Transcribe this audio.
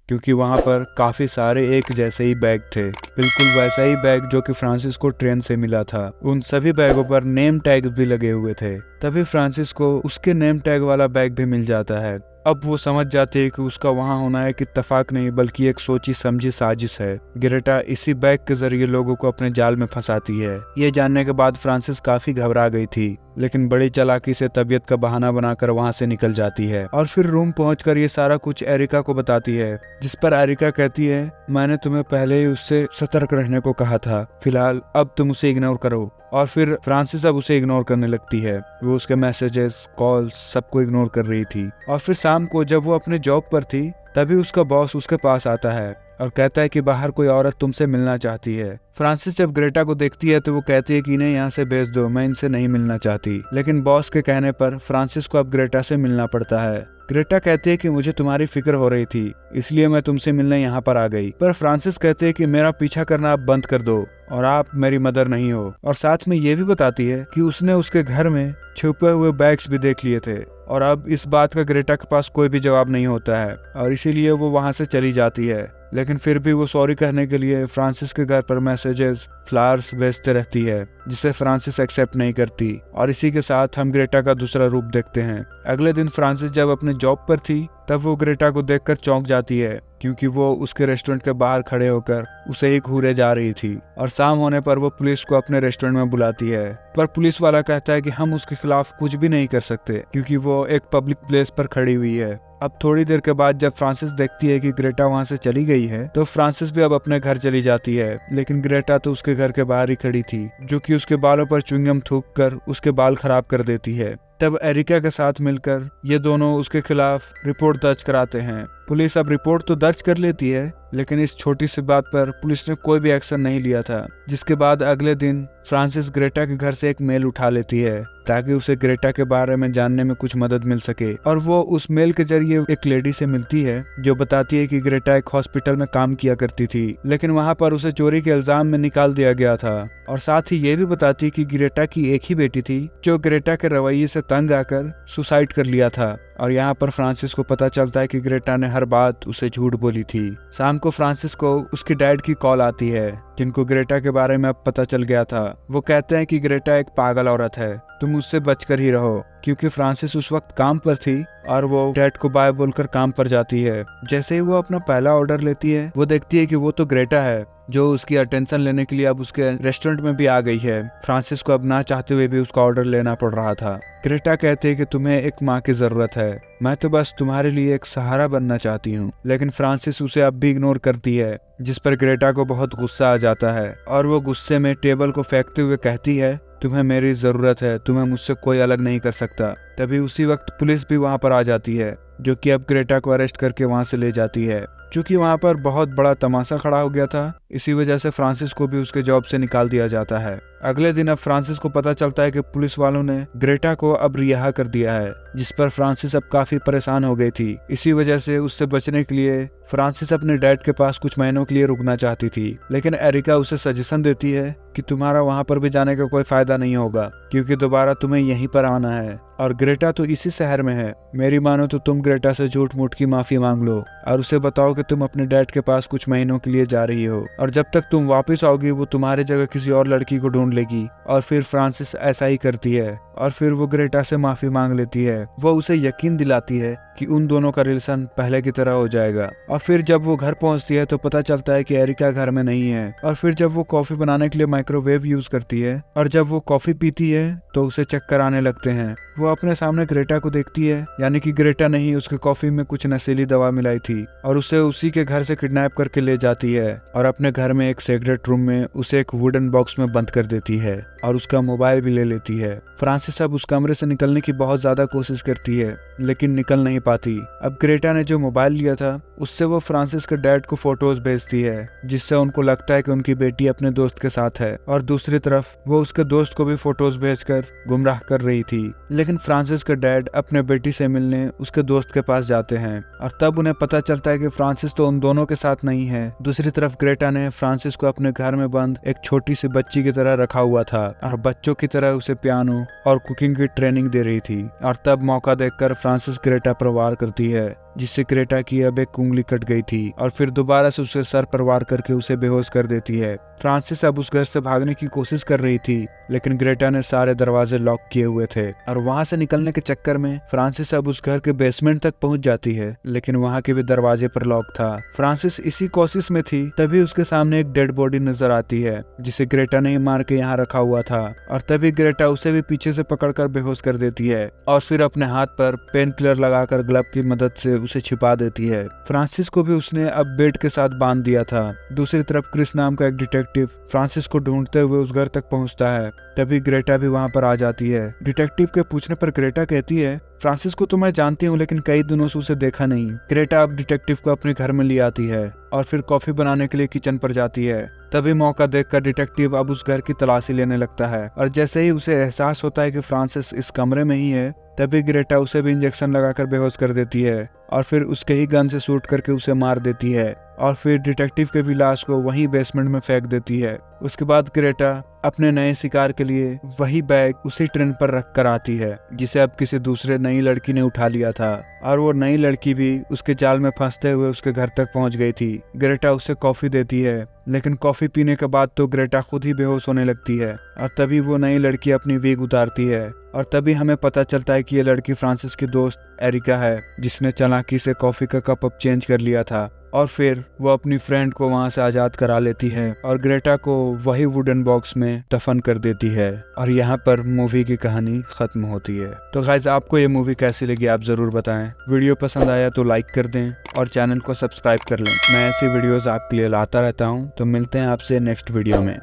क्योंकि वहाँ पर काफी सारे एक जैसे ही बैग थे, बिल्कुल वैसा ही बैग जो कि फ्रांसिस को ट्रेन से मिला था। उन सभी बैगों पर नेम टैग भी लगे हुए थे। तभी फ्रांसिस को उसके नेम टैग वाला बैग भी मिल जाता है। अब वो समझ जाती है कि उसका वहाँ होना एक इत्तेफाक नहीं बल्कि एक सोची समझी साजिश है। ग्रेटा इसी बैग के जरिए लोगों को अपने जाल में फंसाती है। ये जानने के बाद फ्रांसिस काफी घबरा गई थी, लेकिन बड़ी चालाकी से तबीयत का बहाना बनाकर वहाँ से निकल जाती है और फिर रूम पहुंचकर ये सारा कुछ एरिका को बताती है, जिस पर एरिका कहती है मैंने तुम्हें पहले ही उससे सतर्क रहने को कहा था, फिलहाल अब तुम उसे इग्नोर करो। और फिर फ्रांसिस अब उसे इग्नोर करने लगती है। वो उसके मैसेजेस, कॉल्स सबको इग्नोर कर रही थी। और फिर शाम को जब वो अपने जॉब पर थी तभी उसका बॉस उसके पास आता है और कहता है कि बाहर कोई औरत तुमसे मिलना चाहती है। फ्रांसिस जब ग्रेटा को देखती है तो वो कहती है कि इन्हें यहाँ से भेज दो, मैं इनसे नहीं मिलना चाहती। लेकिन बॉस के कहने पर फ्रांसिस को अब ग्रेटा से मिलना पड़ता है। ग्रेटा कहती है कि मुझे तुम्हारी फिक्र हो रही थी, इसलिए मैं तुमसे मिलने यहाँ पर आ गई। पर फ्रांसिस कहते हैं कि मेरा पीछा करना आप बंद कर दो और आप मेरी मदर नहीं हो। और साथ में ये भी बताती है कि उसने उसके घर में छुपे हुए बैग्स भी देख लिए थे। और अब इस बात का ग्रेटा के पास कोई भी जवाब नहीं होता है और इसीलिए वो वहाँ से चली जाती है। लेकिन फिर भी वो सॉरी कहने के लिए फ्रांसिस के घर पर मैसेजेस, फ्लावर्स भेजते रहती है, जिसे फ्रांसिस एक्सेप्ट नहीं करती। और इसी के साथ हम ग्रेटा का दूसरा रूप देखते हैं। अगले दिन फ्रांसिस जब अपने जॉब पर थी तब वो ग्रेटा को देखकर चौंक जाती है, क्योंकि वो उसके रेस्टोरेंट के बाहर खड़े होकर उसे ही घूरे जा रही थी। और शाम होने पर वो पुलिस को अपने रेस्टोरेंट में बुलाती है, पर पुलिस वाला कहता है कि हम उसके खिलाफ कुछ भी नहीं कर सकते क्योंकि वो एक पब्लिक प्लेस पर खड़ी हुई है। अब थोड़ी देर के बाद जब फ्रांसिस देखती है कि ग्रेटा वहाँ से चली गई है तो फ्रांसिस भी अब अपने घर चली जाती है। लेकिन ग्रेटा तो उसके घर के बाहर ही खड़ी थी, जो कि उसके बालों पर च्युइंगम थूक कर उसके बाल खराब कर देती है। तब एरिका के साथ मिलकर ये दोनों उसके खिलाफ रिपोर्ट दर्ज कराते हैं। पुलिस अब रिपोर्ट तो दर्ज कर लेती है, लेकिन इस छोटी सी बात पर पुलिस ने कोई भी एक्शन नहीं लिया था। जिसके बाद अगले दिन फ्रांसिस ग्रेटा के घर से एक मेल उठा लेती है ताकि उसे ग्रेटा के बारे में जानने में कुछ मदद मिल सके। और वो उस मेल के जरिए एक लेडी से मिलती है जो बताती है कि ग्रेटा एक हॉस्पिटल में काम किया करती थी, लेकिन वहाँ पर उसे चोरी के इल्जाम में निकाल दिया गया था। और साथ ही ये भी बताती है कि ग्रेटा की एक ही बेटी थी जो ग्रेटा के रवैये से तंग आकर सुसाइड कर लिया था। और यहाँ पर फ्रांसिस को पता चलता है कि ग्रेटा ने हर बात उसे झूठ बोली थी। शाम को फ्रांसिस को उसके डैड की कॉल आती है, जिनको ग्रेटा के बारे में अब पता चल गया था। वो कहते हैं कि ग्रेटा एक पागल औरत है, तुम उससे बचकर ही रहो। क्योंकि फ्रांसिस उस वक्त काम पर थी और वो डैड को बाय बोलकर काम पर जाती है। जैसे ही वो अपना पहला ऑर्डर लेती है वो देखती है कि वो तो ग्रेटा है जो उसकी अटेंशन लेने के लिए अब उसके रेस्टोरेंट में भी आ गई है। फ्रांसिस को अब ना चाहते हुए भी उसका ऑर्डर लेना पड़ रहा था। ग्रेटा कहते हैं कि तुम्हें एक माँ की जरूरत है, मैं तो बस तुम्हारे लिए एक सहारा बनना चाहती हूँ। लेकिन फ्रांसिस उसे अब भी इग्नोर करती है, जिस पर ग्रेटा को बहुत गुस्सा आ जाता है और वो गुस्से में टेबल को फेंकते हुए कहती है तुम्हें मेरी जरूरत है, तुम्हें मुझसे कोई अलग नहीं कर सकता। तभी उसी वक्त पुलिस भी वहाँ पर आ जाती है, जो कि अब ग्रेटा को अरेस्ट करके वहाँ से ले जाती है। चूंकि वहाँ पर बहुत बड़ा तमाशा खड़ा हो गया था, इसी वजह से फ्रांसिस को भी उसके जॉब से निकाल दिया जाता है। अगले दिन अब फ्रांसिस को पता चलता है कि पुलिस वालों ने ग्रेटा को अब रिहा कर दिया है, जिस पर फ्रांसिस अब काफी परेशान हो गई थी। इसी वजह से उससे बचने के लिए फ्रांसिस अपने डैड के पास कुछ महीनों के लिए रुकना चाहती थी। लेकिन एरिका उसे सजेशन देती है कि तुम्हारा वहाँ पर भी जाने का कोई फायदा नहीं होगा, क्योंकि दोबारा तुम्हें यहीं पर आना है और ग्रेटा तो इसी शहर में है। मेरी मानो तो तुम ग्रेटा से झूठ मूठ की माफी मांग लो और उसे बताओ कि तुम अपने डैड के पास कुछ महीनों के लिए जा रही हो और जब तक तुम वापस आओगी वो तुम्हारी जगह किसी और लड़की को ढूंढ लेगी। और फिर फ्रांसिस ऐसा ही करती है और फिर वो ग्रेटा से माफी मांग लेती है। वो उसे यकीन दिलाती है कि उन दोनों का रिलेशन पहले की तरह हो जाएगा। और फिर जब वो घर पहुंचती है तो पता चलता है कि एरिका घर में नहीं है। और फिर जब वो कॉफी बनाने के लिए माइक्रोवेव यूज करती है और जब वो कॉफी पीती है तो उसे चक्कर आने लगते हैं। वो अपने सामने ग्रेटा को देखती है, यानी कि ग्रेटा ने ही उसके कॉफी में कुछ नशीली दवा मिलाई थी और उसे उसी के घर से किडनैप करके ले जाती है और अपने घर में एक सीक्रेट रूम में उसे एक वुडन बॉक्स में बंद कर देती है और उसका मोबाइल भी ले लेती है। फ्रांसिस अब उस कमरे से निकलने की बहुत ज्यादा कोशिश करती है, लेकिन निकल नहीं पाती। अब ग्रेटा ने जो मोबाइल लिया था उससे वो फ्रांसिस के डैड को फोटोज भेजती है, जिससे उनको लगता है कि उनकी बेटी अपने दोस्त के साथ है। और दूसरी तरफ वो उसके दोस्त को भी फोटोज भेजकर गुमराह कर रही थी। लेकिन फ्रांसिस के डैड अपने बेटी से मिलने उसके दोस्त के पास जाते हैं और तब उन्हें पता चलता है कि फ्रांसिस तो उन दोनों के साथ नहीं है। दूसरी तरफ ग्रेटा ने फ्रांसिस को अपने घर में बंद एक छोटी सी बच्ची की तरह रखा हुआ था और बच्चों की तरह उसे पियानो और कुकिंग की ट्रेनिंग दे रही थी। और तब मौका देखकर फ्रांसिस ग्रेटा पर वार करती है, जिससे ग्रेटा की अब एक उंगली कट गई थी और फिर दोबारा से उसे सर पर वार करके उसे बेहोश कर देती है। फ्रांसिस अब उस घर से भागने की कोशिश कर रही थी, लेकिन ग्रेटा ने सारे दरवाजे लॉक किए हुए थे और वहां से निकलने के चक्कर में फ्रांसिस अब उस घर के बेसमेंट तक पहुंच जाती है, लेकिन वहां के भी दरवाजे पर लॉक था। फ्रांसिस इसी कोशिश में थी, तभी उसके सामने एक डेड बॉडी नजर आती है जिसे ग्रेटा ने ही मार के यहाँ रखा हुआ था और तभी ग्रेटा उसे भी पीछे से पकड़कर बेहोश कर देती है और फिर अपने हाथ पर पेन किलर लगाकर ग्लव की मदद से उसे छिपा देती है। फ्रांसिस को भी उसने अब बेड के साथ बांध दिया था। दूसरी तरफ क्रिस नाम का एक डिटेक्टिव फ्रांसिस को ढूंढते हुए उस घर तक पहुंचता है, तभी ग्रेटा भी वहां पर आ जाती है। डिटेक्टिव के पूछने पर ग्रेटा कहती है, फ्रांसिस को तो मैं जानती हूँ, लेकिन कई दिनों से उसे देखा नहीं। ग्रेटा अब डिटेक्टिव को अपने घर में ले आती है और फिर कॉफी बनाने के लिए किचन पर जाती है। तभी मौका देखकर डिटेक्टिव अब उस घर की तलाशी लेने लगता है और जैसे ही उसे एहसास होता है कि फ्रांसिस इस कमरे में ही है, तभी ग्रेटा उसे भी इंजेक्शन लगाकर बेहोश कर देती है और फिर उसके ही गन से शूट करके उसे मार देती है और फिर डिटेक्टिव के भी लाश को वहीं बेसमेंट में फेंक देती है। उसके बाद ग्रेटा अपने नए शिकार के लिए वही बैग उसी ट्रेन पर रख कर आती है जिसे अब किसी दूसरे नई लड़की ने उठा लिया था और वो नई लड़की भी उसके जाल में फंसते हुए उसके घर तक पहुंच गई थी। ग्रेटा उसे कॉफी देती है, लेकिन कॉफी पीने के बाद तो ग्रेटा खुद ही बेहोश होने लगती है और तभी वो नई लड़की अपनी विग उतारती है और तभी हमें पता चलता है कि ये लड़की फ्रांसिस की दोस्त एरिका है, जिसने चालाकी से कॉफी का कप अब चेंज कर लिया था और फिर वो अपनी फ्रेंड को वहां से आजाद करा लेती है और ग्रेटा को वही वुडन बॉक्स में दफन कर देती है और यहाँ पर मूवी की कहानी खत्म होती है। तो गाइस, आपको ये मूवी कैसी लगी आप जरूर बताएं। वीडियो पसंद आया तो लाइक कर दें और चैनल को सब्सक्राइब कर लें। मैं ऐसी वीडियोस आपके लिए लाता रहता हूँ। तो मिलते हैं आपसे नेक्स्ट वीडियो में।